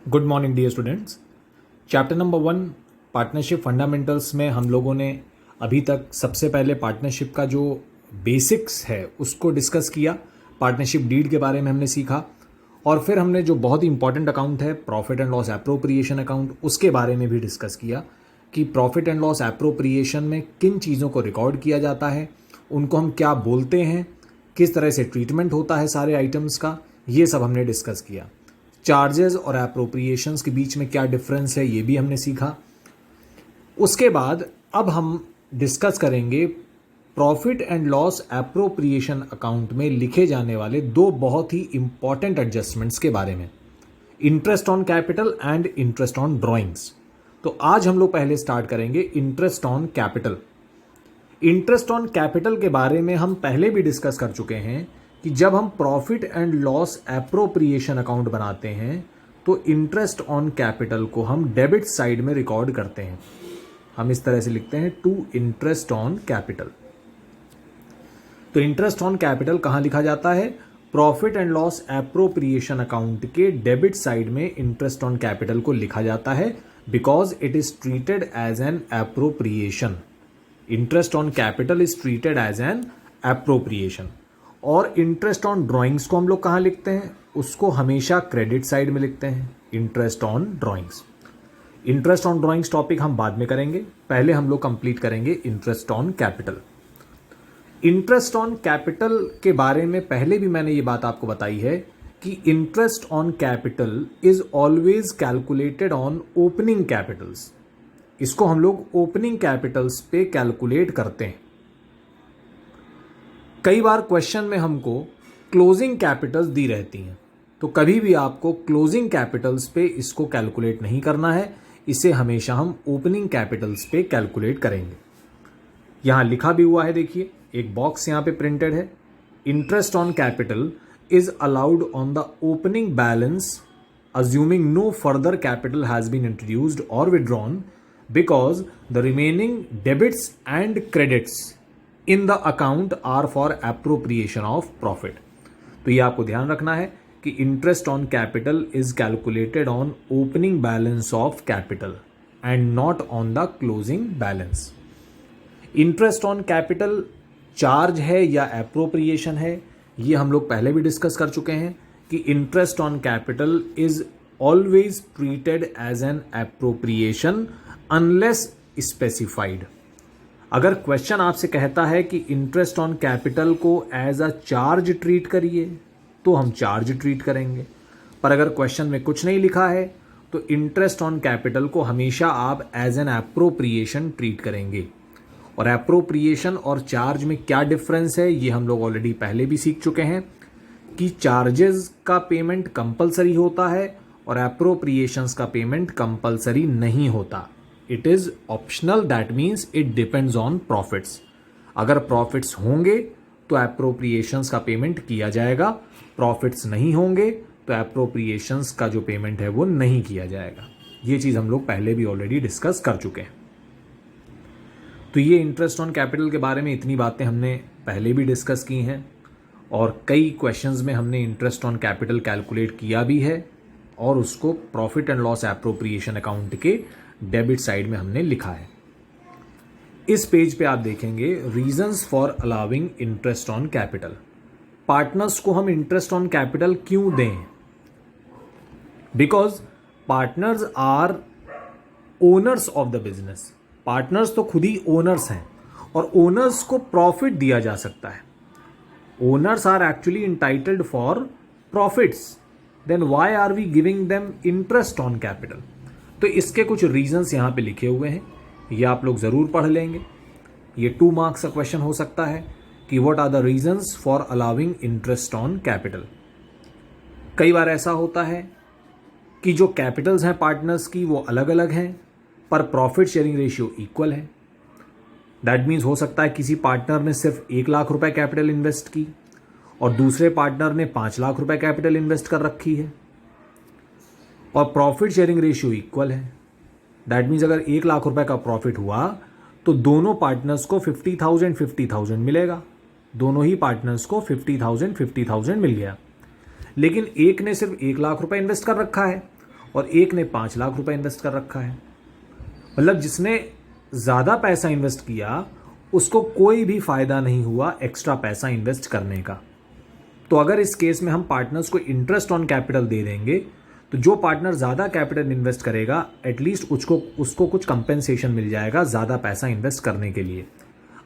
Good morning dear students. Chapter number 1 partnership fundamentals में हम लोगों ने अभी तक सबसे पहले पार्टनरशिप का जो बेसिक्स है उसको डिस्कस किया। पार्टनरशिप डीड के बारे में हमने सीखा और फिर हमने जो बहुत ही इंपॉर्टेंट अकाउंट है profit and loss appropriation account, उसके बारे में भी डिस्कस किया कि प्रॉफिट एंड लॉस एप्रोप्रिएशन में किन चीज़ों को रिकॉर्ड किया जाता है, उनको हम क्या बोलते हैं, किस तरह से ट्रीटमेंट होता है सारे आइटम्स का, ये सब हमने डिस्कस किया। चार्जेस और एप्रोप्रिएशंस के बीच में क्या डिफरेंस है ये भी हमने सीखा। उसके बाद अब हम डिस्कस करेंगे profit and loss appropriation account में लिखे जाने वाले दो बहुत ही इंपॉर्टेंट एडजस्टमेंट्स के बारे में, interest on capital and interest on drawings. तो आज हम लोग पहले स्टार्ट करेंगे interest on capital. Interest on capital के बारे में हम पहले भी डिस्कस कर चुके हैं कि जब हम profit and loss appropriation account बनाते हैं तो इंटरेस्ट ऑन कैपिटल को हम डेबिट साइड में रिकॉर्ड करते हैं। हम इस तरह से लिखते हैं टू इंटरेस्ट ऑन कैपिटल। तो इंटरेस्ट ऑन कैपिटल कहां लिखा जाता है? Profit and loss appropriation account के डेबिट साइड में इंटरेस्ट ऑन कैपिटल को लिखा जाता है because it is treated as an appropriation. Interest on capital is treated as an appropriation. और इंटरेस्ट ऑन ड्राइंग्स को हम लोग कहाँ लिखते हैं? उसको हमेशा क्रेडिट साइड में लिखते हैं, interest on drawings. Interest on drawings topic हम बाद में करेंगे, पहले हम लोग कंप्लीट करेंगे interest on capital. Interest on capital के बारे में पहले भी मैंने ये बात आपको बताई है कि interest on capital is always calculated on opening Capitals. इसको हम लोग ओपनिंग कैपिटल्स पे कैलकुलेट करते हैं। कई बार क्वेश्चन में हमको क्लोजिंग कैपिटल्स दी रहती हैं, तो कभी भी आपको क्लोजिंग कैपिटल्स पे इसको कैलकुलेट नहीं करना है, इसे हमेशा हम ओपनिंग कैपिटल्स पे कैलकुलेट करेंगे। यहां लिखा भी हुआ है, देखिए एक बॉक्स यहां पे प्रिंटेड है, interest on capital is allowed on the opening balance assuming no further capital has been introduced or withdrawn because the remaining debits and credits in the account are for appropriation of profit। तो ये आपको ध्यान रखना है कि interest on capital is calculated on opening balance of capital and not on the closing balance. Interest on capital charge है या appropriation है, ये हम लोग पहले भी डिस्कस कर चुके हैं कि interest on capital is always treated as an appropriation unless specified. अगर क्वेश्चन आपसे कहता है कि इंटरेस्ट ऑन कैपिटल को एज अ चार्ज ट्रीट करिए तो हम चार्ज ट्रीट करेंगे, पर अगर क्वेश्चन में कुछ नहीं लिखा है तो इंटरेस्ट ऑन कैपिटल को हमेशा आप एज एन एप्रोप्रिएशन ट्रीट करेंगे। और एप्रोप्रिएशन और चार्ज में क्या डिफरेंस है ये हम लोग ऑलरेडी पहले भी सीख चुके हैं कि चार्जेस का पेमेंट कंपलसरी होता है और एप्रोप्रिएशंस का पेमेंट कंपलसरी नहीं होता। It is optional, that means it depends on profits. अगर प्रॉफिट्स होंगे तो एप्रोप्रिएशंस का पेमेंट किया जाएगा, प्रॉफिट्स नहीं होंगे तो एप्रोप्रिएशंस का जो पेमेंट है वो नहीं किया जाएगा। ये चीज हम लोग पहले भी ऑलरेडी डिस्कस कर चुके हैं। तो ये इंटरेस्ट ऑन कैपिटल के बारे में इतनी बातें हमने पहले भी डिस्कस की हैं और कई क्वेश्चंस में हमने इंटरेस्ट ऑन कैपिटल कैलकुलेट किया भी है और उसको profit and loss appropriation account के डेबिट साइड में हमने लिखा है। इस पेज पे आप देखेंगे reasons for allowing interest on capital. Partners को हम इंटरेस्ट ऑन कैपिटल क्यों दें? Because partners are owners of the business. Partners तो खुद ही ओनर्स हैं और ओनर्स को प्रॉफिट दिया जा सकता है। Owners are actually entitled for profits, then why are we giving them interest on capital? तो इसके कुछ रीजंस यहां पे लिखे हुए हैं, ये आप लोग जरूर पढ़ लेंगे। ये 2 मार्क्स का क्वेश्चन हो सकता है कि what are the reasons for allowing interest on capital. कई बार ऐसा होता है कि जो कैपिटल्स हैं पार्टनर्स की वो अलग अलग हैं पर प्रॉफिट शेयरिंग रेशियो इक्वल है। दैट मीन्स हो सकता है किसी पार्टनर ने सिर्फ 1 लाख रुपए कैपिटल इन्वेस्ट की और दूसरे पार्टनर ने 5 लाख रुपए कैपिटल इन्वेस्ट कर रखी है और प्रॉफिट शेयरिंग रेशियो इक्वल है। दैट मीन्स अगर 1 लाख रुपए का प्रॉफिट हुआ तो दोनों पार्टनर्स को 50,000 मिलेगा, दोनों ही पार्टनर्स को 50,000 मिल गया। लेकिन एक ने सिर्फ 1 लाख रुपए इन्वेस्ट कर रखा है और एक ने 5 लाख रुपए इन्वेस्ट कर रखा है। मतलब जिसने ज़्यादा पैसा इन्वेस्ट किया उसको कोई भी फायदा नहीं हुआ एक्स्ट्रा पैसा इन्वेस्ट करने का। तो अगर इस केस में हम पार्टनर्स को इंटरेस्ट ऑन कैपिटल दे देंगे तो जो पार्टनर ज़्यादा कैपिटल इन्वेस्ट करेगा एटलीस्ट उसको कुछ कंपेंसेशन मिल जाएगा ज़्यादा पैसा इन्वेस्ट करने के लिए।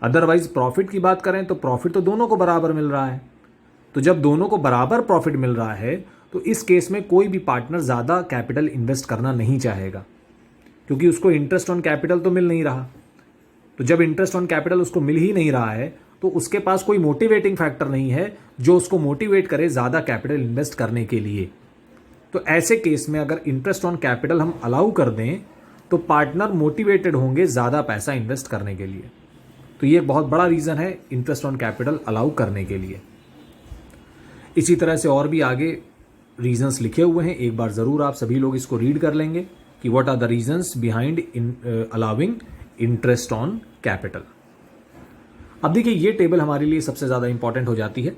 अदरवाइज प्रॉफिट की बात करें तो प्रॉफिट तो दोनों को बराबर मिल रहा है। तो जब दोनों को बराबर प्रॉफिट मिल रहा है तो इस केस में कोई भी पार्टनर ज़्यादा कैपिटल इन्वेस्ट करना नहीं चाहेगा, क्योंकि उसको इंटरेस्ट ऑन कैपिटल तो मिल नहीं रहा। तो जब इंटरेस्ट ऑन कैपिटल उसको मिल ही नहीं रहा है तो उसके पास कोई मोटिवेटिंग फैक्टर नहीं है जो उसको मोटिवेट करे ज़्यादा कैपिटल इन्वेस्ट करने के लिए। तो ऐसे केस में अगर इंटरेस्ट ऑन कैपिटल हम अलाउ कर दें तो पार्टनर मोटिवेटेड होंगे ज़्यादा पैसा इन्वेस्ट करने के लिए। तो ये बहुत बड़ा रीज़न है इंटरेस्ट ऑन कैपिटल अलाउ करने के लिए। इसी तरह से और भी आगे रीजंस लिखे हुए हैं, एक बार ज़रूर आप सभी लोग इसको रीड कर लेंगे कि what are the reasons behind allowing interest on capital. अब देखिए ये टेबल हमारे लिए सबसे ज़्यादा इंपॉर्टेंट हो जाती है।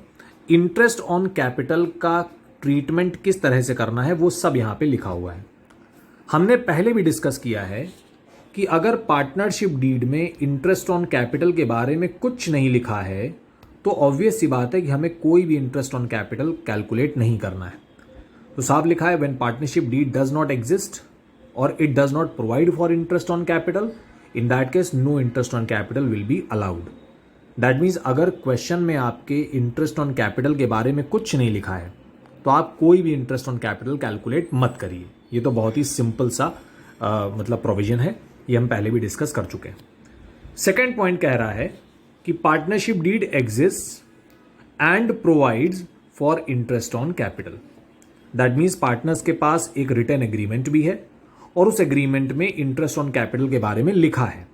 इंटरेस्ट ऑन कैपिटल का ट्रीटमेंट किस तरह से करना है वो सब यहाँ पे लिखा हुआ है। हमने पहले भी डिस्कस किया है कि अगर पार्टनरशिप डीड में इंटरेस्ट ऑन कैपिटल के बारे में कुछ नहीं लिखा है तो ऑब्वियस सी बात है कि हमें कोई भी इंटरेस्ट ऑन कैपिटल कैलकुलेट नहीं करना है। तो साफ लिखा है when partnership deed does not exist और it does not provide for interest on capital, in that case no interest on capital will be allowed. That means अगर क्वेश्चन में आपके इंटरेस्ट ऑन कैपिटल के बारे में कुछ नहीं लिखा है तो आप कोई भी इंटरेस्ट ऑन कैपिटल कैलकुलेट मत करिए। ये तो बहुत ही सिंपल सा मतलब प्रोविजन है, ये हम पहले भी डिस्कस कर चुके हैं। सेकेंड पॉइंट कह रहा है कि partnership deed exist and provides for interest on capital. That means partners के पास एक रिटन एग्रीमेंट भी है और उस एग्रीमेंट में इंटरेस्ट ऑन कैपिटल के बारे में लिखा है,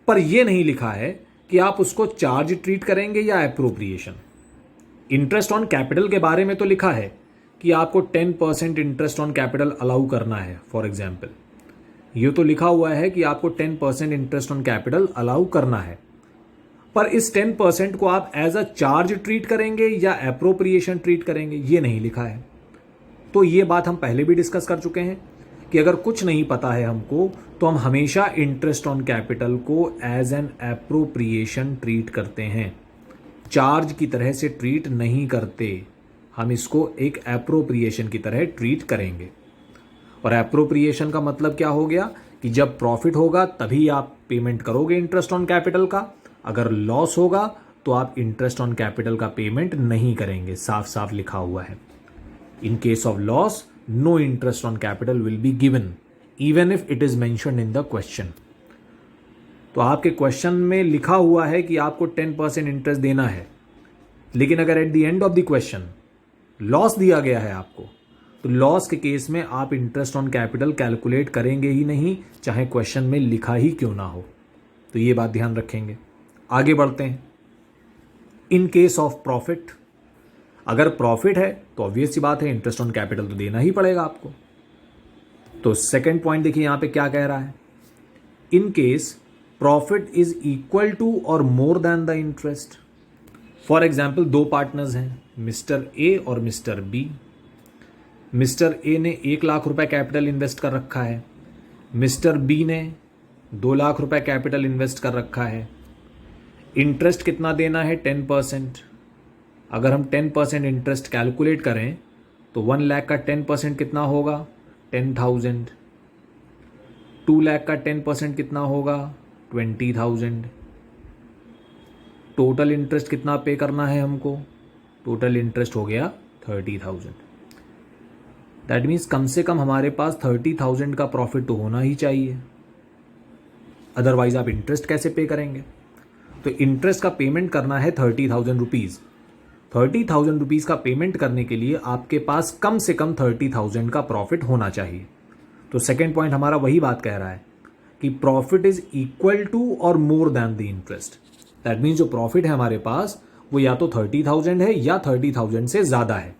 पर यह नहीं लिखा है कि आप उसको चार्ज ट्रीट करेंगे या एप्रोप्रिएशन। इंटरेस्ट ऑन कैपिटल के बारे में तो लिखा है कि आपको 10% इंटरेस्ट ऑन कैपिटल अलाउ करना है फॉर एग्जाम्पल, ये तो लिखा हुआ है कि आपको 10% इंटरेस्ट ऑन कैपिटल अलाउ करना है, पर इस 10% को आप एज अ चार्ज ट्रीट करेंगे या एप्रोप्रिएशन ट्रीट करेंगे ये नहीं लिखा है। तो ये बात हम पहले भी डिस्कस कर चुके हैं कि अगर कुछ नहीं पता है हमको तो हम हमेशा इंटरेस्ट ऑन कैपिटल को एज एन एप्रोप्रिएशन ट्रीट करते हैं, चार्ज की तरह से ट्रीट नहीं करते। हम इसको एक एप्रोप्रिएशन की तरह ट्रीट करेंगे। और एप्रोप्रिएशन का मतलब क्या हो गया कि जब प्रॉफिट होगा तभी आप पेमेंट करोगे इंटरेस्ट ऑन कैपिटल का, अगर लॉस होगा तो आप इंटरेस्ट ऑन कैपिटल का पेमेंट नहीं करेंगे, साफ साफ लिखा हुआ है। In case of loss no interest on capital will be given even if it is mentioned in the question. तो आपके क्वेश्चन में लिखा हुआ है कि आपको 10% इंटरेस्ट देना है, लेकिन अगर at the end of the question loss दिया गया है आपको, तो लॉस के केस में आप इंटरेस्ट ऑन कैपिटल कैलकुलेट करेंगे ही नहीं, चाहे क्वेश्चन में लिखा ही क्यों ना हो। तो ये बात ध्यान रखेंगे। आगे बढ़ते हैं। इन केस ऑफ प्रॉफिट, अगर प्रॉफिट है तो ऑब्वियस सी बात है इंटरेस्ट ऑन कैपिटल तो देना ही पड़ेगा आपको। तो सेकंड पॉइंट देखिए यहां पे क्या कह रहा है, in case profit is equal to और more than the interest. For example दो पार्टनर्स हैं, मिस्टर ए और मिस्टर बी। मिस्टर ए ने 1 लाख रुपए कैपिटल इन्वेस्ट कर रखा है, मिस्टर बी ने 2 लाख रुपए कैपिटल इन्वेस्ट कर रखा है। इंटरेस्ट कितना देना है? 10%। अगर हम 10% इंटरेस्ट कैलकुलेट करें तो 1 लाख का 10% कितना होगा? 10,000। 2 लाख का 10% कितना होगा? 20,000। टोटल इंटरेस्ट कितना पे करना है हमको? टोटल इंटरेस्ट हो गया 30,000। दैट मीन्स कम से कम हमारे पास 30,000 का प्रॉफिट तो होना ही चाहिए, अदरवाइज आप इंटरेस्ट कैसे पे करेंगे? तो इंटरेस्ट का पेमेंट करना है 30,000 रुपीज़। 30,000 रुपीज़ का पेमेंट करने के लिए आपके पास कम से कम 30,000 का प्रॉफिट होना चाहिए। तो सेकेंड पॉइंट हमारा वही बात कह रहा है कि प्रॉफिट इज इक्वल टू और more than the interest. That means जो प्रॉफिट है हमारे पास वो या तो 30,000 है या 30,000 से ज़्यादा है।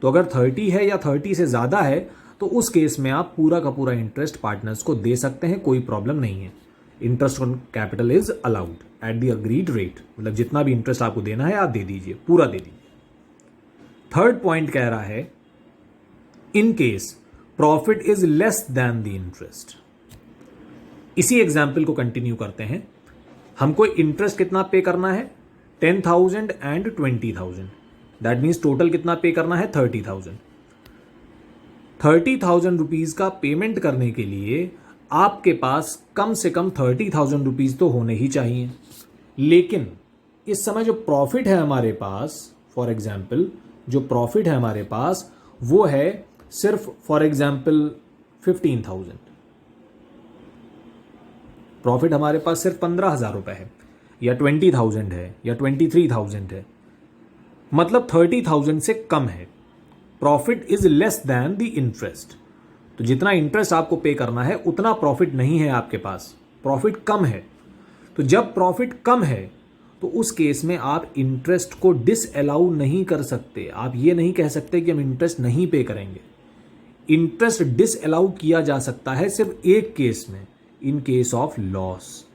तो अगर 30 है या 30 से ज़्यादा है तो उस केस में आप पूरा का पूरा इंटरेस्ट पार्टनर्स को दे सकते हैं, कोई प्रॉब्लम नहीं है। Interest on capital is allowed at the agreed rate, मतलब जितना भी इंटरेस्ट आपको देना है आप दे दीजिए, पूरा दे दीजिए। थर्ड पॉइंट कह रहा है in case profit is less than the interest. इसी एग्जाम्पल को कंटिन्यू करते हैं। हमको इंटरेस्ट कितना पे करना है, 10,000 एंड 20,000, दैट मीन्स टोटल कितना पे करना है, 30,000। 30,000 रुपीज का पेमेंट करने के लिए आपके पास कम से कम 30,000 रुपीज तो होने ही चाहिए। लेकिन इस समय जो प्रॉफिट है हमारे पास, फॉर एग्जाम्पल जो प्रॉफिट है हमारे पास वो है सिर्फ फॉर एग्जाम्पल 15,000। प्रॉफिट हमारे पास सिर्फ 15,000 रुपए है, या 20,000 है, या 23,000 है, मतलब 30,000 से कम है। Profit is less than the interest. तो जितना इंटरेस्ट आपको पे करना है उतना प्रॉफिट नहीं है आपके पास, प्रॉफिट कम है। तो जब प्रॉफिट कम है तो उस केस में आप इंटरेस्ट को डिसअलाउ नहीं कर सकते। आप ये नहीं कह सकते कि हम इंटरेस्ट नहीं पे करेंगे। इंटरेस्ट डिसअलाउ किया जा सकता है सिर्फ एक केस में, इन केस ऑफ लॉस।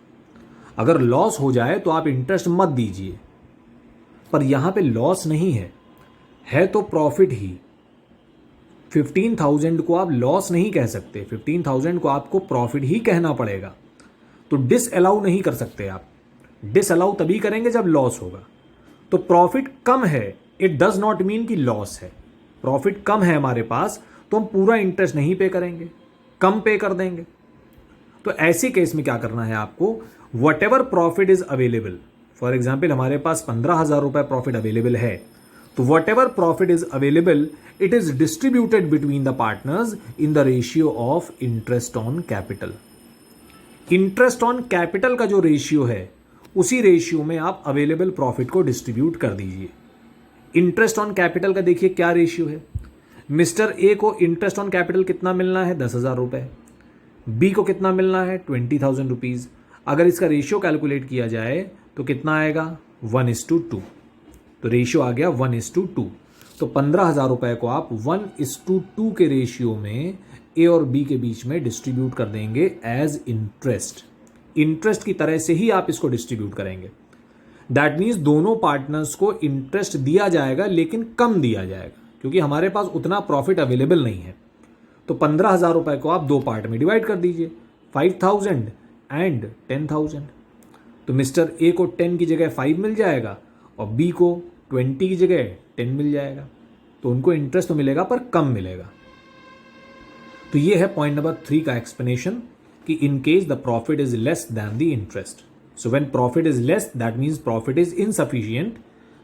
अगर लॉस हो जाए तो आप इंटरेस्ट मत दीजिए, पर यहां पे लॉस नहीं है तो प्रॉफिट ही। 15,000 को आप लॉस नहीं कह सकते, 15,000 को आपको प्रॉफिट ही कहना पड़ेगा। तो डिसअलाउ नहीं कर सकते आप। डिसअलाउ तभी करेंगे जब लॉस होगा। तो प्रॉफिट कम है, इट डज नॉट मीन कि लॉस है। प्रॉफिट कम है हमारे पास तो हम पूरा इंटरेस्ट नहीं पे करेंगे, कम पे कर देंगे। तो ऐसे केस में क्या करना है आपको, what ever profit is available, for example हमारे पास 15,000 रुपए प्रॉफिट अवेलेबल है, तो what ever profit is available it is distributed between the partners in the ratio of interest on capital. Interest on capital का जो रेशियो है उसी ratio में आप अवेलेबल प्रॉफिट को डिस्ट्रीब्यूट कर दीजिए। इंटरेस्ट ऑन कैपिटल का देखिए क्या रेशियो है। मिस्टर ए को इंटरेस्ट ऑन कैपिटल कितना मिलना है, 10,000 रुपए। बी को कितना मिलना है, 20,000 रुपीज। अगर इसका रेशियो कैलकुलेट किया जाए तो कितना आएगा, 1:2। तो रेशियो आ गया 1:2। तो 15,000 रुपए को आप 1:2 के रेशियो में ए और बी के बीच में डिस्ट्रीब्यूट कर देंगे एज इंटरेस्ट। इंटरेस्ट की तरह से ही आप इसको डिस्ट्रीब्यूट करेंगे। दैट मीन्स दोनों पार्टनर्स को इंटरेस्ट दिया जाएगा लेकिन कम दिया जाएगा, क्योंकि हमारे पास उतना प्रॉफिट अवेलेबल नहीं है। तो 15,000 रुपए को आप दो पार्ट में डिवाइड कर दीजिए, 5,000 एंड 10,000। तो मिस्टर ए को 10 की जगह 5 मिल जाएगा और बी को 20 की जगह 10 मिल जाएगा। तो उनको इंटरेस्ट तो मिलेगा पर कम मिलेगा। तो ये है पॉइंट नंबर 3 का एक्सप्लेनेशन कि in case the profit is less than the interest. So when profit is less that means profit is insufficient,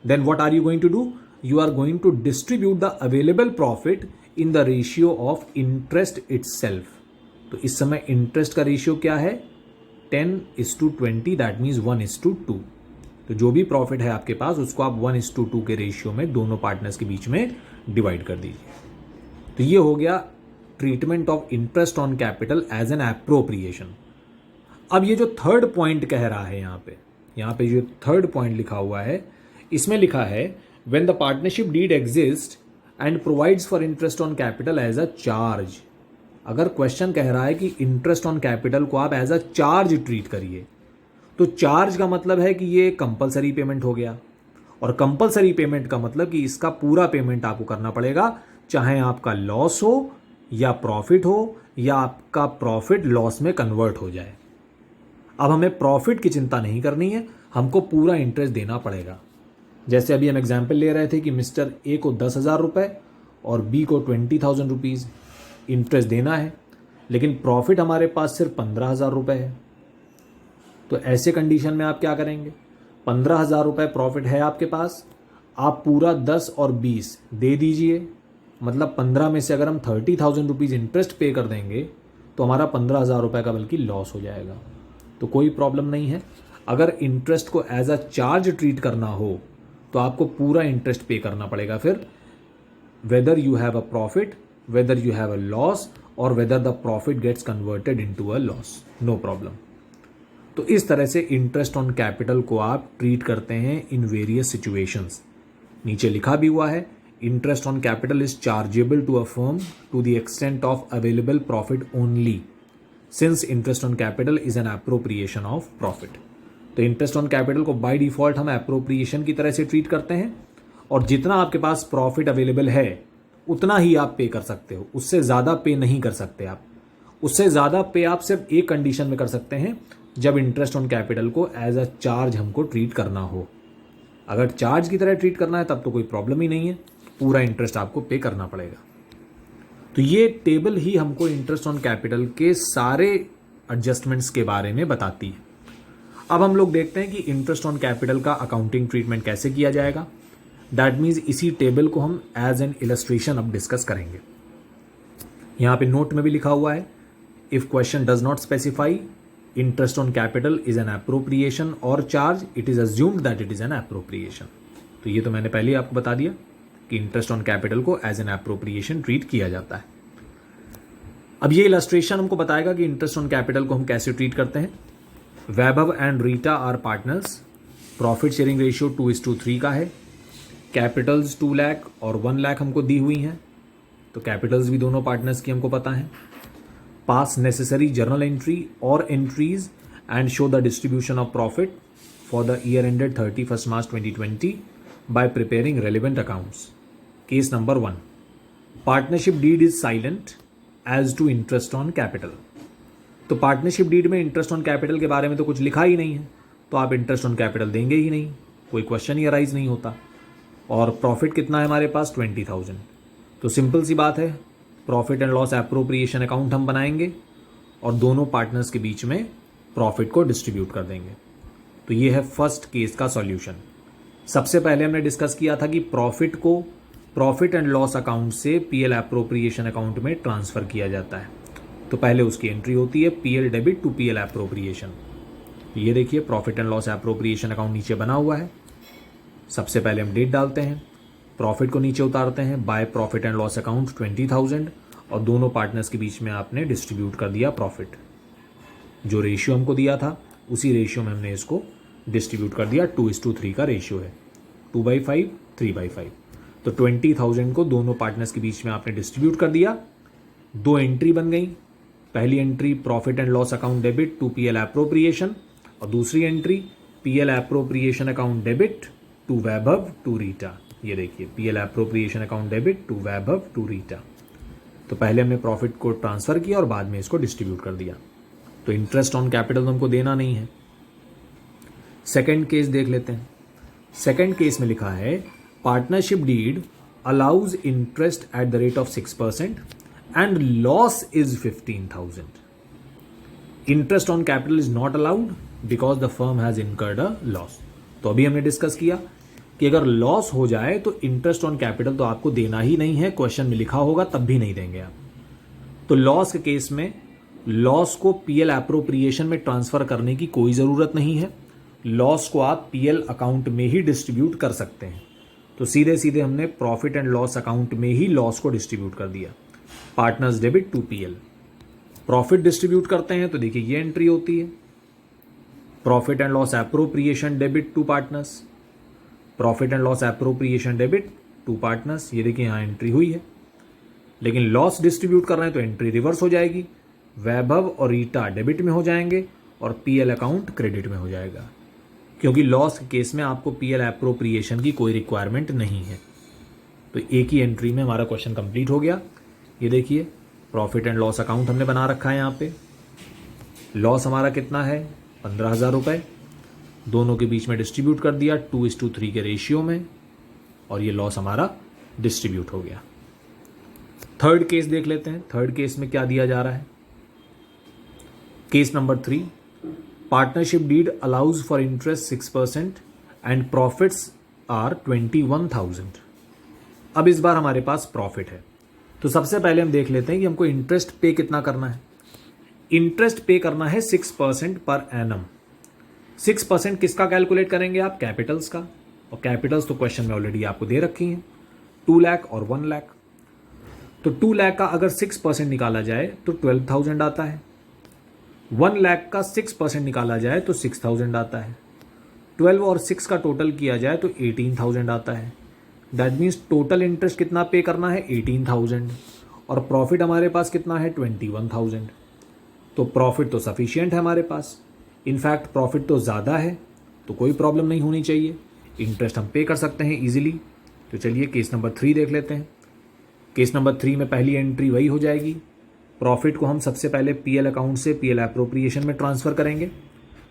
then what are you going to do, you are going to distribute the available profit in the ratio of interest itself। तो इस समय interest का ratio क्या है, 10:20, that means 1:2। तो जो भी profit है आपके पास उसको आप 1:2 के रेशियो में दोनों पार्टनर्स के बीच में डिवाइड कर दीजिए। तो ये हो गया treatment of interest on capital as an appropriation. अब ये जो थर्ड पॉइंट कह रहा है यहाँ पे जो थर्ड पॉइंट लिखा हुआ है, इसमें लिखा है when the partnership deed exists and provides for interest on capital as a charge। अगर क्वेश्चन कह रहा है कि इंटरेस्ट ऑन कैपिटल को आप एज अ चार्ज ट्रीट करिए, तो चार्ज का मतलब है कि ये कंपलसरी पेमेंट हो गया, और कंपलसरी पेमेंट का मतलब कि इसका पूरा पेमेंट आपको करना पड़ेगा, चाहे आपका लॉस हो या प्रॉफिट हो या आपका प्रॉफिट लॉस में कन्वर्ट हो जाए। अब हमें प्रॉफिट की चिंता नहीं करनी है, हमको पूरा इंटरेस्ट देना पड़ेगा। जैसे अभी हम एग्जाम्पल ले रहे थे कि मिस्टर ए को 10,000 रुपए और बी को 20,000 रुपीज़ इंटरेस्ट देना है, लेकिन प्रॉफिट हमारे पास सिर्फ 15,000 रुपए है। तो ऐसे कंडीशन में आप क्या करेंगे, 15,000 रुपए प्रॉफिट है आपके पास, आप पूरा 10 और 20 दे दीजिए। मतलब 15 में से अगर हम 30,000 रुपीज़ इंटरेस्ट पे कर देंगे तो हमारा 15,000 रुपए का बल्कि लॉस हो जाएगा। तो कोई प्रॉब्लम नहीं है। अगर इंटरेस्ट को एज अ चार्ज ट्रीट करना हो तो आपको पूरा इंटरेस्ट पे करना पड़ेगा फिर, whether you have a profit, whether you have a loss, और whether the profit gets converted into a loss, no problem. तो इस तरह से इंटरेस्ट ऑन कैपिटल को आप ट्रीट करते हैं इन वेरियस सिचुएशंस। नीचे लिखा भी हुआ है, interest on capital is chargeable to a firm to the extent of available profit only, since interest on capital is an appropriation of profit. तो इंटरेस्ट ऑन कैपिटल को by default हम appropriation की तरह से ट्रीट करते हैं, और जितना आपके पास प्रॉफिट अवेलेबल है उतना ही आप पे कर सकते हो, उससे ज़्यादा पे नहीं कर सकते आप। उससे ज़्यादा पे आप सिर्फ एक कंडीशन में कर सकते हैं, जब इंटरेस्ट ऑन कैपिटल को एज अ चार्ज हमको ट्रीट करना हो। अगर चार्ज की तरह ट्रीट करना है तब तो कोई प्रॉब्लम ही नहीं है, पूरा इंटरेस्ट आपको पे करना पड़ेगा। तो ये टेबल ही हमको इंटरेस्ट ऑन कैपिटल के सारे एडजस्टमेंट्स के बारे में बताती है। अब हम लोग देखते हैं कि इंटरेस्ट ऑन कैपिटल का अकाउंटिंग ट्रीटमेंट कैसे किया जाएगा। दैट मीन्स इसी टेबल को हम एज एन इलस्ट्रेशन अब डिस्कस करेंगे। यहाँ पे नोट में भी लिखा हुआ है, if question does not specify interest on capital is an appropriation और charge, it is assumed that it is an appropriation. तो ये तो मैंने पहले ही आपको बता दिया कि इंटरेस्ट ऑन कैपिटल को एज एन एप्रोप्रिएशन ट्रीट किया जाता है। अब ये इलस्ट्रेशन हमको बताएगा कि इंटरेस्ट ऑन कैपिटल को हम कैसे ट्रीट करते हैं। Vaibhav and Rita are partners, profit sharing ratio 2:3 का है, कैपिटल्स 2 लाख और 1 लाख हमको दी हुई हैं, तो कैपिटल्स भी दोनों पार्टनर्स की हमको पता है। पास नेसेसरी जर्नल एंट्री और entries and show the distribution of profit for the year ended 31 March 2020 by preparing relevant accounts. Case number 1, partnership deed is silent as to interest on capital. तो partnership deed में interest on capital के बारे में तो कुछ लिखा ही नहीं है, तो आप इंटरेस्ट ऑन कैपिटल देंगे ही नहीं, कोई क्वेश्चन ही अराइज नहीं होता। और प्रॉफिट कितना है हमारे पास 20,000, तो सिंपल सी बात है, profit and loss appropriation account हम बनाएंगे और दोनों पार्टनर्स के बीच में प्रॉफिट को डिस्ट्रीब्यूट कर देंगे। तो ये है फर्स्ट केस का सॉल्यूशन। सबसे पहले हमने डिस्कस किया था कि प्रॉफिट को प्रॉफिट एंड लॉस अकाउंट से पीएल एप्रोप्रिएशन अकाउंट में ट्रांसफर किया जाता है। तो पहले उसकी एंट्री होती है PL debit to PL appropriation. ये देखिए profit and loss appropriation account नीचे बना हुआ है। सबसे पहले हम डेट डालते हैं, प्रॉफिट को नीचे उतारते हैं, by profit and loss account 20,000 और दोनों पार्टनर्स के बीच में आपने डिस्ट्रीब्यूट कर दिया प्रॉफिट। जो रेशियो हमको दिया था उसी रेशियो में हमने इसको डिस्ट्रीब्यूट कर दिया। 2:3 का रेशियो है, 2/5 3/5। तो 20,000 को दोनों पार्टनर्स के बीच में आपने डिस्ट्रीब्यूट कर दिया। 2 एंट्री बन गई, पहली entry profit and loss account debit to PL appropriation और दूसरी entry PL appropriation account debit to Vaibhav to Rita. ये देखिए PL appropriation account debit to Vaibhav to Rita. तो पहले हमने प्रॉफिट को ट्रांसफर किया और बाद में इसको डिस्ट्रीब्यूट कर दिया। तो इंटरेस्ट ऑन कैपिटल तो हमको देना नहीं है। सेकंड केस देख लेते हैं। सेकंड केस में लिखा है partnership deed allows interest at the rate of 6% and loss is 15,000। Interest on capital is not allowed because the firm has incurred a loss. तो अभी हमने डिस्कस किया कि अगर लॉस हो जाए तो इंटरेस्ट ऑन कैपिटल तो आपको देना ही नहीं है, क्वेश्चन में लिखा होगा तब भी नहीं देंगे आप। तो लॉस के केस में लॉस को पीएल एप्रोप्रिएशन में ट्रांसफर करने की कोई ज़रूरत नहीं है, लॉस को आप पीएल अकाउंट में ही डिस्ट्रीब्यूट कर सकते हैं। तो सीधे सीधे हमने प्रॉफिट एंड लॉस अकाउंट में ही लॉस को डिस्ट्रीब्यूट कर दिया, partners debit to PL. Profit distribute करते हैं तो देखिए ये एंट्री होती है, profit and loss appropriation debit to partners, profit and loss appropriation debit to partners. ये देखिए यहाँ एंट्री हुई है, लेकिन लॉस डिस्ट्रीब्यूट कर रहे हैं तो एंट्री रिवर्स हो जाएगी, वैभव और रीटा डेबिट में हो जाएंगे और पीएल अकाउंट क्रेडिट में हो जाएगा, क्योंकि लॉस के केस में आपको पीएल एप्रोप्रिएशन की कोई रिक्वायरमेंट नहीं है। तो एक ही एंट्री में हमारा क्वेश्चन कंप्लीट हो गया। ये देखिए प्रॉफिट एंड लॉस अकाउंट हमने बना रखा है। यहाँ पे लॉस हमारा कितना है 15,000 रुपये, दोनों के बीच में डिस्ट्रीब्यूट कर दिया 2:3 के रेशियो में और ये लॉस हमारा डिस्ट्रीब्यूट हो गया। थर्ड केस देख लेते हैं। थर्ड केस में क्या दिया जा रहा है। Case number 3, partnership deed allows for interest 6% and profits are 21,000। अब इस बार हमारे पास प्रॉफिट है, तो सबसे पहले हम देख लेते हैं कि हमको इंटरेस्ट पे कितना करना है। इंटरेस्ट पे करना है 6% पर एनम। 6% किसका कैलकुलेट करेंगे आप, कैपिटल्स का, और कैपिटल्स तो क्वेश्चन में ऑलरेडी आपको दे रखी हैं, 2 लाख और 1 लाख। तो 2 लाख का अगर 6% निकाला जाए तो 12,000 आता है, 1 लाख का 6% निकाला जाए तो 6,000 आता है, 12 और 6 का टोटल किया जाए तो 18,000 आता है। दैट मीन्स टोटल इंटरेस्ट कितना पे करना है 18,000 और प्रॉफिट हमारे पास कितना है 21,000। तो प्रॉफिट तो सफिशिएंट है हमारे पास, इनफैक्ट प्रॉफिट तो ज़्यादा है, तो कोई प्रॉब्लम नहीं होनी चाहिए, इंटरेस्ट हम पे कर सकते हैं इजीली। तो चलिए केस नंबर 3 देख लेते हैं। केस नंबर 3 में पहली एंट्री वही हो जाएगी, प्रॉफिट को हम सबसे पहले पीएल अकाउंट से पीएल एप्रोप्रिएशन में ट्रांसफ़र करेंगे।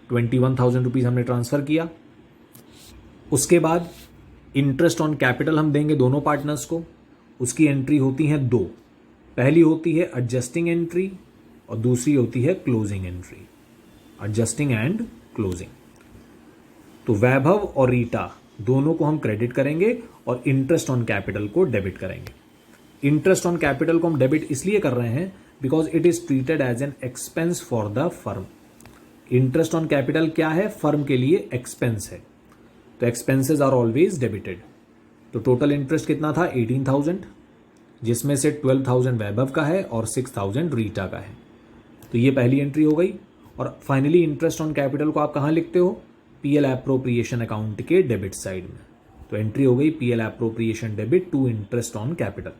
21,000 रुपीज़ हमने ट्रांसफ़र किया। उसके बाद इंटरेस्ट ऑन कैपिटल हम देंगे दोनों पार्टनर्स को। उसकी एंट्री होती हैं दो, पहली होती है एडजस्टिंग एंट्री और दूसरी होती है closing entry, adjusting and closing. तो वैभव और रीटा दोनों को हम क्रेडिट करेंगे और इंटरेस्ट ऑन कैपिटल को डेबिट करेंगे। इंटरेस्ट ऑन कैपिटल को हम डेबिट इसलिए कर रहे हैं because it is treated as an expense for the firm. Interest on capital क्या है? फर्म के लिए एक्सपेंस है, तो एक्सपेंसेस आर ऑलवेज डेबिटेड। तो टोटल इंटरेस्ट कितना था? 18,000, जिसमें से 12,000 वैभव का है और 6,000 रीटा का है। तो ये पहली एंट्री हो गई। और फाइनली इंटरेस्ट ऑन कैपिटल को आप कहाँ लिखते हो? पीएल एप्रोप्रिएशन अकाउंट के डेबिट साइड में। तो एंट्री हो गई PL appropriation debit to interest on capital.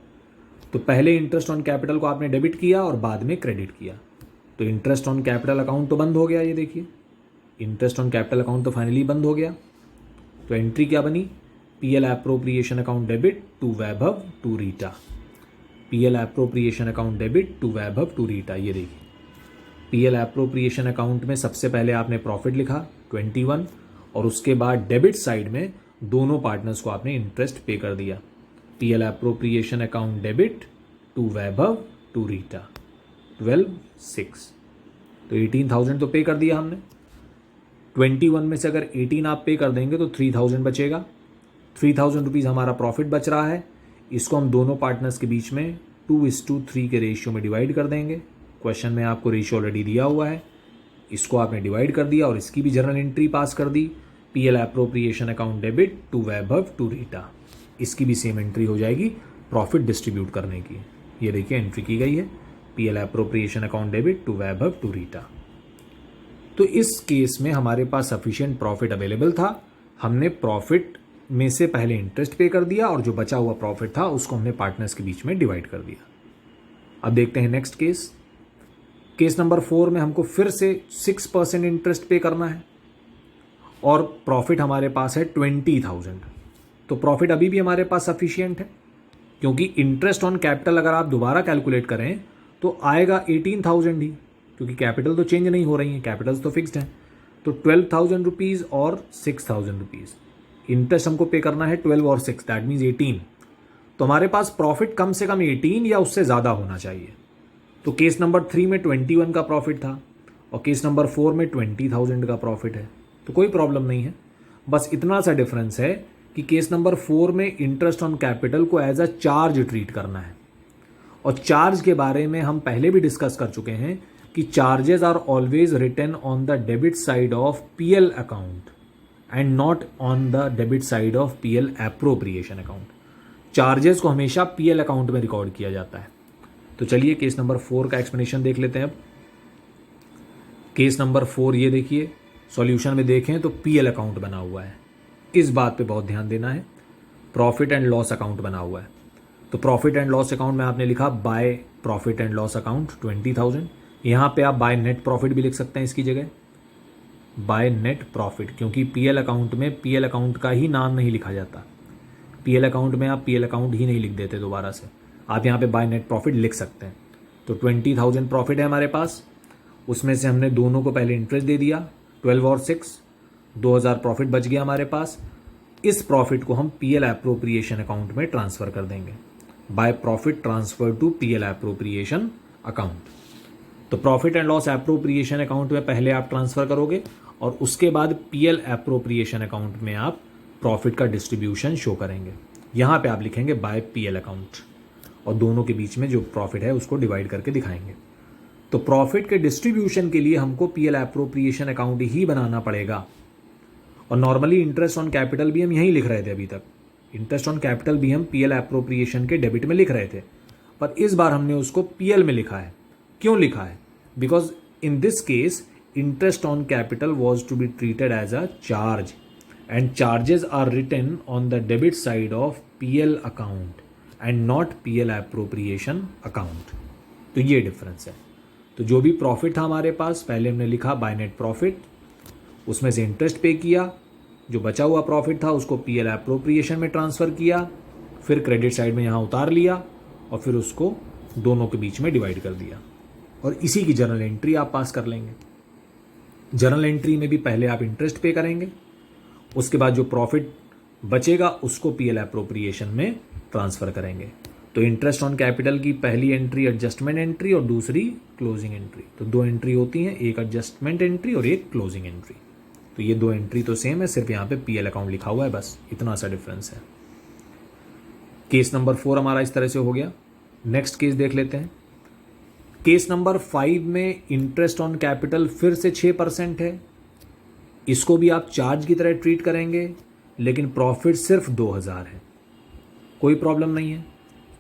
तो पहले इंटरेस्ट ऑन कैपिटल को आपने डेबिट किया और बाद में क्रेडिट किया, तो इंटरेस्ट ऑन कैपिटल अकाउंट तो बंद हो गया। ये देखिए, इंटरेस्ट ऑन कैपिटल अकाउंट तो फाइनली बंद हो गया। तो एंट्री क्या बनी? PL appropriation account debit to Vaibhav to Rita. PL appropriation account debit to Vaibhav to Rita. ये देखिए, पीएल एप्रोप्रिएशन अकाउंट में सबसे पहले आपने प्रॉफिट लिखा 21 और उसके बाद डेबिट साइड में दोनों पार्टनर्स को आपने इंटरेस्ट पे कर दिया। PL appropriation account debit to Vaibhav to Rita 12,600। तो 18,000 तो पे कर दिया हमने। 21 में से अगर 18 आप पे कर देंगे तो 3,000 बचेगा। 3,000 रुपीज़ हमारा प्रॉफिट बच रहा है। इसको हम दोनों पार्टनर्स के बीच में 2:3 के रेशियो में डिवाइड कर देंगे। क्वेश्चन में आपको रेशियो ऑलरेडी दिया हुआ है, इसको आपने डिवाइड कर दिया और इसकी भी जर्नल एंट्री पास कर दी। PL appropriation account debit to Vaibhav to Rita, इसकी भी सेम एंट्री हो जाएगी प्रॉफिट डिस्ट्रीब्यूट करने की। ये देखिए एंट्री की गई है, PL appropriation account debit to Vaibhav to Rita. तो इस केस में हमारे पास सफिशिएंट प्रॉफिट अवेलेबल था। हमने प्रॉफिट में से पहले इंटरेस्ट पे कर दिया और जो बचा हुआ प्रॉफिट था उसको हमने पार्टनर्स के बीच में डिवाइड कर दिया। अब देखते हैं नेक्स्ट केस। केस नंबर 4 में हमको फिर से 6% इंटरेस्ट पे करना है और प्रॉफिट हमारे पास है 20,000। तो प्रॉफिट अभी भी हमारे पास सफिशिएंट है, क्योंकि इंटरेस्ट ऑन कैपिटल अगर आप दोबारा कैलकुलेट करें तो आएगा 18,000 ही, क्योंकि कैपिटल तो चेंज नहीं हो रही है, कैपिटल्स तो फिक्स्ड हैं। तो 12,000 रुपीज़ और 6,000 रुपीज़ इंटरेस्ट हमको पे करना है 12 और 6, दैट मीन्स 18। तो हमारे पास प्रॉफिट कम से कम 18 या उससे ज़्यादा होना चाहिए। तो केस नंबर 3 में 21 का प्रॉफिट था और केस नंबर 4 में 20,000 का प्रॉफिट है, तो कोई प्रॉब्लम नहीं है। बस इतना सा डिफरेंस है कि केस नंबर 4 में इंटरेस्ट ऑन कैपिटल को एज अ चार्ज ट्रीट करना है। और चार्ज के बारे में हम पहले भी डिस्कस कर चुके हैं कि charges are always written on the debit side of PL account and not on the debit side of PL appropriation account. Charges को हमेशा पीएल अकाउंट में रिकॉर्ड किया जाता है। तो चलिए केस नंबर 4 का एक्सप्लेनेशन देख लेते हैं अब। केस नंबर 4 ये देखिए, सॉल्यूशन में देखें तो पीएल अकाउंट बना हुआ है। इस बात पे बहुत ध्यान देना है, प्रॉफिट एंड लॉस अकाउंट बना हुआ है। तो प्रॉफिट एंड लॉस अकाउंट में आपने लिखा by profit and loss account 20,000। यहाँ पे आप बाय नेट प्रॉफिट भी लिख सकते हैं इसकी जगह, बाय नेट प्रॉफिट, क्योंकि पीएल अकाउंट में पीएल अकाउंट का ही नाम नहीं लिखा जाता। पीएल अकाउंट में आप पीएल अकाउंट ही नहीं लिख देते दोबारा से, आप यहाँ पे बाय नेट प्रॉफिट लिख सकते हैं। तो 20,000 प्रॉफिट है हमारे पास, उसमें से हमने दोनों को पहले इंटरेस्ट दे दिया 12 और 6, 2,000 प्रॉफिट बच गया हमारे पास। इस प्रॉफिट को हम पीएल एप्रोप्रिएशन अकाउंट में ट्रांसफर कर देंगे, by profit transfer to PL appropriation account. तो profit and loss appropriation account में पहले आप ट्रांसफर करोगे और उसके बाद पीएल एप्रोप्रिएशन अकाउंट में आप प्रॉफिट का डिस्ट्रीब्यूशन शो करेंगे। यहाँ पे आप लिखेंगे बाय पीएल अकाउंट और दोनों के बीच में जो प्रॉफिट है उसको डिवाइड करके दिखाएंगे। तो प्रॉफिट के डिस्ट्रीब्यूशन के लिए हमको पीएल एप्रोप्रिएशन अकाउंट ही बनाना पड़ेगा। और नॉर्मली इंटरेस्ट ऑन कैपिटल भी हम यहीं लिख रहे थे अभी तक, इंटरेस्ट ऑन कैपिटल भी हम पीएल एप्रोप्रिएशन के डेबिट में लिख रहे थे, पर इस बार हमने उसको पीएल में लिखा है। क्यों लिखा है? Because in this case interest on capital was to be treated as a charge and charges are written on the debit side of PL account and not PL appropriation account. तो ये difference है। तो जो भी profit था हमारे पास, पहले हमने लिखा बाय नेट प्रॉफिट, उसमें से इंटरेस्ट पे किया, जो बचा हुआ प्रॉफिट था उसको पीएल एप्रोप्रिएशन में ट्रांसफ़र किया, फिर क्रेडिट साइड में यहाँ उतार लिया और फिर उसको दोनों के बीच में डिवाइड कर दिया और इसी की जर्नल एंट्री आप पास कर लेंगे। जर्नल एंट्री में भी पहले आप इंटरेस्ट पे करेंगे, उसके बाद जो प्रॉफिट बचेगा उसको पीएल एप्रोप्रिएशन में ट्रांसफर करेंगे। तो इंटरेस्ट ऑन कैपिटल की पहली एंट्री एडजस्टमेंट एंट्री और दूसरी क्लोजिंग एंट्री, तो दो एंट्री होती हैं, एक एडजस्टमेंट एंट्री और एक क्लोजिंग एंट्री। तो ये दो एंट्री तो सेम है, सिर्फ यहाँ पे पीएल अकाउंट लिखा हुआ है, बस इतना सा डिफरेंस है। केस नंबर 4 हमारा इस तरह से हो गया। नेक्स्ट केस देख लेते हैं। केस नंबर 5 में इंटरेस्ट ऑन कैपिटल फिर से 6% है। इसको भी आप चार्ज की तरह ट्रीट करेंगे, लेकिन प्रॉफिट सिर्फ 2000 है, कोई प्रॉब्लम नहीं है।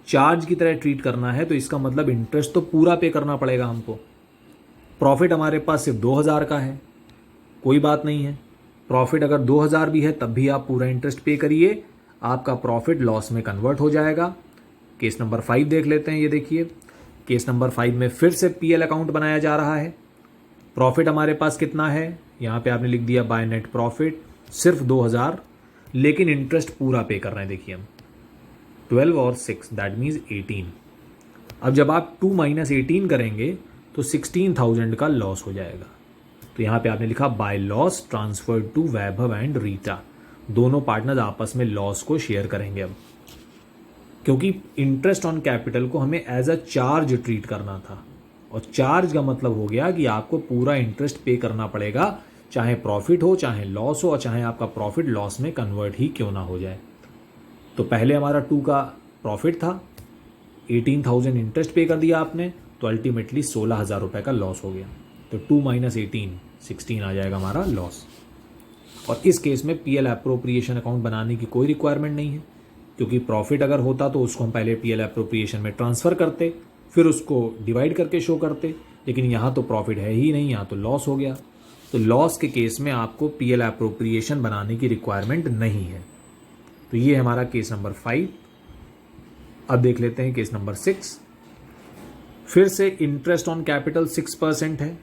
चार्ज की तरह ट्रीट करना है तो इसका मतलब इंटरेस्ट तो पूरा पे करना पड़ेगा हमको। प्रॉफिट हमारे पास सिर्फ 2000 का है, कोई बात नहीं है। प्रॉफिट अगर 2000 भी है तब भी आप पूरा इंटरेस्ट पे करिए, आपका प्रॉफिट लॉस में कन्वर्ट हो जाएगा। केस नंबर 5 देख लेते हैं। ये देखिए, केस नंबर 5 में फिर से पीएल अकाउंट बनाया जा रहा है। प्रॉफिट हमारे पास कितना है, यहाँ पे आपने लिख दिया बाय नेट प्रॉफिट सिर्फ 2000, लेकिन इंटरेस्ट पूरा पे कर रहे हैं। देखिए हम 12 और 6 दैट मीन्स 18। अब जब आप 2 - 18 करेंगे तो 16,000 का लॉस हो जाएगा। तो यहाँ पे आपने लिखा by loss transferred to Vaibhav and Rita, दोनों पार्टनर्स आपस में लॉस को शेयर करेंगे। अब क्योंकि इंटरेस्ट ऑन कैपिटल को हमें एज अ चार्ज ट्रीट करना था, और चार्ज का मतलब हो गया कि आपको पूरा इंटरेस्ट पे करना पड़ेगा, चाहे प्रॉफिट हो चाहे लॉस हो और चाहे आपका प्रॉफिट लॉस में कन्वर्ट ही क्यों ना हो जाए। तो पहले हमारा 2 का प्रॉफिट था, 18,000 इंटरेस्ट पे कर दिया आपने, तो अल्टीमेटली 16,000 रुपये का लॉस हो गया। तो 2 - 18 16 आ जाएगा हमारा लॉस। और इस केस में पीएल एप्रोप्रिएशन अकाउंट बनाने की कोई रिक्वायरमेंट नहीं है, क्योंकि प्रॉफिट अगर होता तो उसको हम पहले पीएल एप्रोप्रिएशन में ट्रांसफ़र करते, फिर उसको डिवाइड करके शो करते, लेकिन यहाँ तो प्रॉफिट है ही नहीं, यहाँ तो लॉस हो गया। तो लॉस के केस में आपको पीएल एप्रोप्रिएशन बनाने की रिक्वायरमेंट नहीं है। तो ये हमारा केस नंबर 5। अब देख लेते हैं केस नंबर 6। फिर से इंटरेस्ट ऑन कैपिटल 6% है,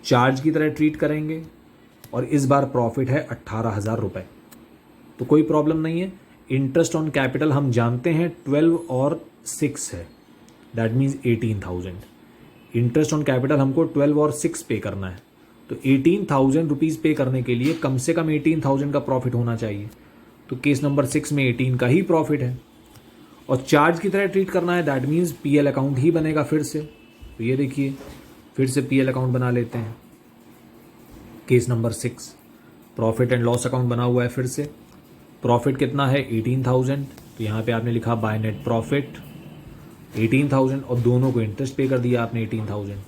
चार्ज की तरह ट्रीट करेंगे, और इस बार प्रॉफिट है 18,000 रुपये। तो कोई प्रॉब्लम नहीं है। इंटरेस्ट ऑन कैपिटल हम जानते हैं 12 और 6 है, that means 18,000। Interest on capital हमको 12 और 6 पे करना है, तो 18,000 रुपीज़ पे करने के लिए कम से कम 18,000 का प्रॉफिट होना चाहिए। तो केस नंबर 6 में 18 का ही प्रॉफिट है, और चार्ज की तरह ट्रीट करना है, दैट मीन्स पीएल अकाउंट ही बनेगा फिर से। तो ये देखिए, फिर से पीएल अकाउंट बना लेते हैं। Case number 6 profit and loss account बना हुआ है। फिर से प्रॉफिट कितना है 18,000, तो यहाँ पे आपने लिखा बाय नेट प्रॉफिट 18,000, और दोनों को इंटरेस्ट पे कर दिया आपने 18,000।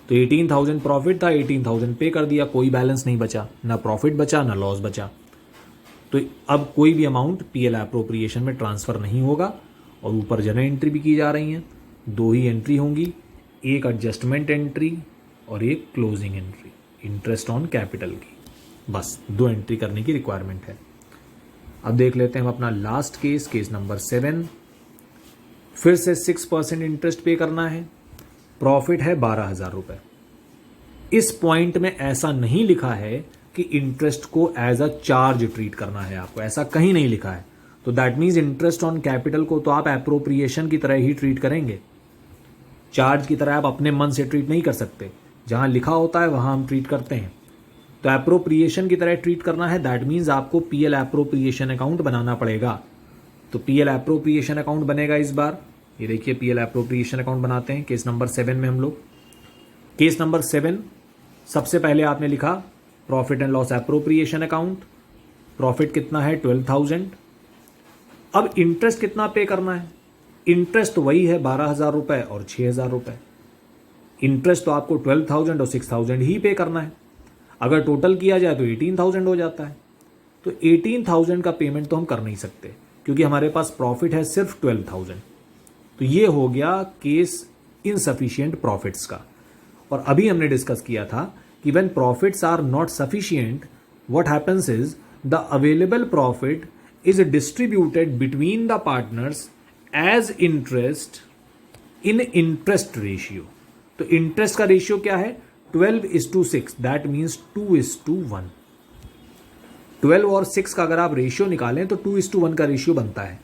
तो 18,000 प्रॉफिट था, 18,000 पे कर दिया, कोई बैलेंस नहीं बचा, ना प्रॉफिट बचा ना लॉस बचा। तो अब कोई भी अमाउंट पीएल एप्रोप्रिएशन में ट्रांसफ़र नहीं होगा, और ऊपर जर्नल एंट्री भी की जा रही हैं। 2 ही एंट्री होंगी, एक एडजस्टमेंट एंट्री और एक closing entry interest on capital की, बस 2 एंट्री करने की रिक्वायरमेंट है। अब देख लेते हैं हम अपना लास्ट केस, केस नंबर 7। फिर से 6% इंटरेस्ट पे करना है, प्रॉफिट है 12,000 रुपये। इस पॉइंट में ऐसा नहीं लिखा है कि इंटरेस्ट को एज अ चार्ज ट्रीट करना है आपको, ऐसा कहीं नहीं लिखा है। तो that means interest on capital को तो आप एप्रोप्रिएशन की तरह ही ट्रीट करेंगे, चार्ज की तरह आप अपने मन से ट्रीट नहीं कर सकते। जहां लिखा होता है वहां हम ट्रीट करते हैं। तो एप्रोप्रिएशन की तरह ट्रीट करना है, दैट मीन्स आपको पीएल एप्रोप्रिएशन अकाउंट बनाना पड़ेगा। तो पीएल एप्रोप्रिएशन अकाउंट बनेगा इस बार। ये देखिए, पीएल एप्रोप्रिएशन अकाउंट बनाते हैं केस नंबर 7 में हम लोग। केस नंबर 7 सबसे पहले आपने लिखा profit and loss appropriation account. Profit कितना है 12,000। अब इंटरेस्ट कितना पे करना है, इंटरेस्ट तो वही है 12,000 रुपये और 6,000 रुपये। इंटरेस्ट तो आपको 12,000 और 6,000 ही पे करना है। अगर टोटल किया जाए तो 18,000 हो जाता है। तो 18,000 का पेमेंट तो हम कर नहीं सकते, क्योंकि हमारे पास प्रॉफिट है सिर्फ 12,000। तो ये हो गया केस इनसफिशिएंट प्रॉफिट्स का। और अभी हमने डिस्कस किया था कि when profits are not sufficient, what happens is the available profit is distributed between the partners as interest in interest ratio. तो इंटरेस्ट का रेशियो क्या है 12:6, दैट मीन्स 2:1। 12 और 6 का अगर आप रेशियो निकालें तो 2:1 का रेशियो बनता है।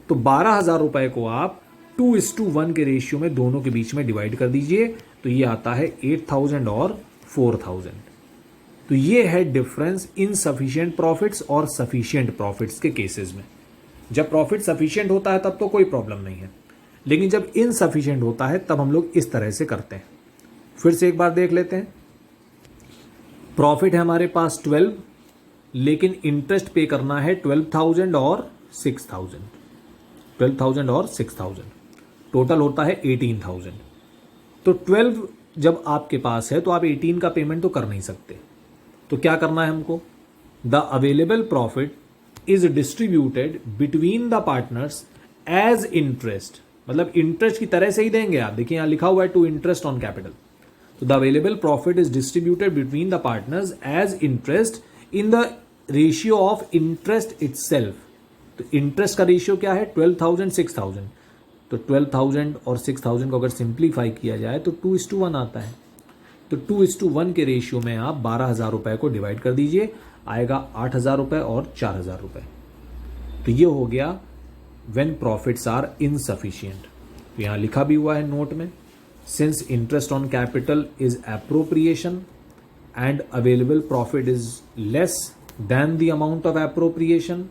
तो 12,000 रुपए को आप 2:1 के रेशियो में दोनों के बीच में डिवाइड कर दीजिए, तो ये आता है 8,000 और 4,000। तो ये है डिफरेंस इनसफिशिएंट प्रॉफिट्स और सफिशिएंट प्रॉफिट्स के केसेस में। जब प्रॉफिट सफिशिएंट होता है तब तो कोई प्रॉब्लम नहीं है, लेकिन जब इनसफिशिएंट होता है तब हम लोग इस तरह से करते हैं। फिर से एक बार देख लेते हैं। प्रॉफिट है हमारे पास 12, लेकिन इंटरेस्ट पे करना है 12,000 और 6,000। 12,000 और 6,000 टोटल होता है 18,000। तो 12 जब आपके पास है तो आप 18 का पेमेंट तो कर नहीं सकते, तो क्या करना है हमको? The available profit is distributed between the partners as interest, मतलब इंटरेस्ट की तरह से ही देंगे आप। देखिए यहां लिखा हुआ है टू इंटरेस्ट ऑन कैपिटल। तो the available profit is distributed between the partners as interest in the ratio of interest itself. तो इंटरेस्ट का रेशियो क्या है? 12,000 6,000। तो 12,000 और 6,000 को अगर सिंप्लीफाई किया जाए तो 2:1 आता है। तो 2:1 के रेशियो में आप 12,000 रुपए को डिवाइड कर दीजिए, आएगा 8,000 रुपए और 4,000 रुपए। तो ये हो गया व्हेन प्रॉफिट्स आर इनसफिशिएंट। तो यहां लिखा भी हुआ है नोट में, since interest on capital is appropriation and available profit is less than the amount of appropriation,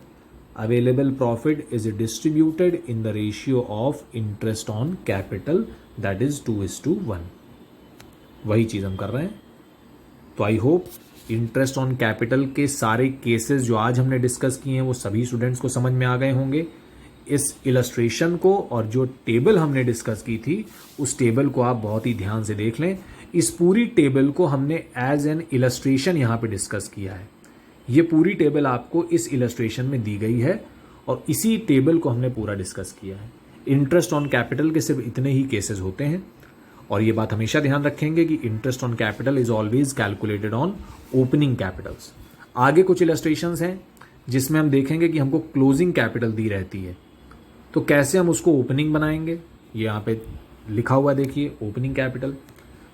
available profit is distributed in the ratio of interest on capital, that is 2:1। वही चीज हम कर रहे हैं। तो I hope interest on capital के सारे cases जो आज हमने डिस्कस किए हैं वो सभी स्टूडेंट्स को समझ में आ गए होंगे। इस इलस्ट्रेशन को और जो टेबल हमने डिस्कस की थी उस टेबल को आप बहुत ही ध्यान से देख लें। इस पूरी टेबल को हमने एज एन इलस्ट्रेशन यहाँ पे डिस्कस किया है। ये पूरी टेबल आपको इस इलस्ट्रेशन में दी गई है और इसी टेबल को हमने पूरा डिस्कस किया है। इंटरेस्ट ऑन कैपिटल के सिर्फ इतने ही केसेस होते हैं और ये बात हमेशा ध्यान रखेंगे कि interest on capital is always calculated on opening Capitals. आगे कुछ इलस्ट्रेशंस हैं जिसमें हम देखेंगे कि हमको क्लोजिंग कैपिटल दी रहती है, तो कैसे हम उसको ओपनिंग बनाएंगे, ये यहाँ पे लिखा हुआ देखिए ओपनिंग कैपिटल।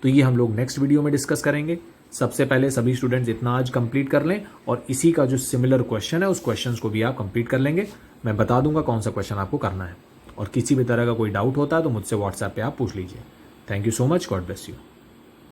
तो ये हम लोग नेक्स्ट वीडियो में डिस्कस करेंगे। सबसे पहले सभी स्टूडेंट्स इतना आज कंप्लीट कर लें और इसी का जो सिमिलर क्वेश्चन है उस क्वेश्चंस को भी आप कंप्लीट कर लेंगे। मैं बता दूंगा कौन सा क्वेश्चन आपको करना है और किसी भी तरह का कोई डाउट होता है तो मुझसे व्हाट्सएप पे आप पूछ लीजिए। Thank you so much, God bless you.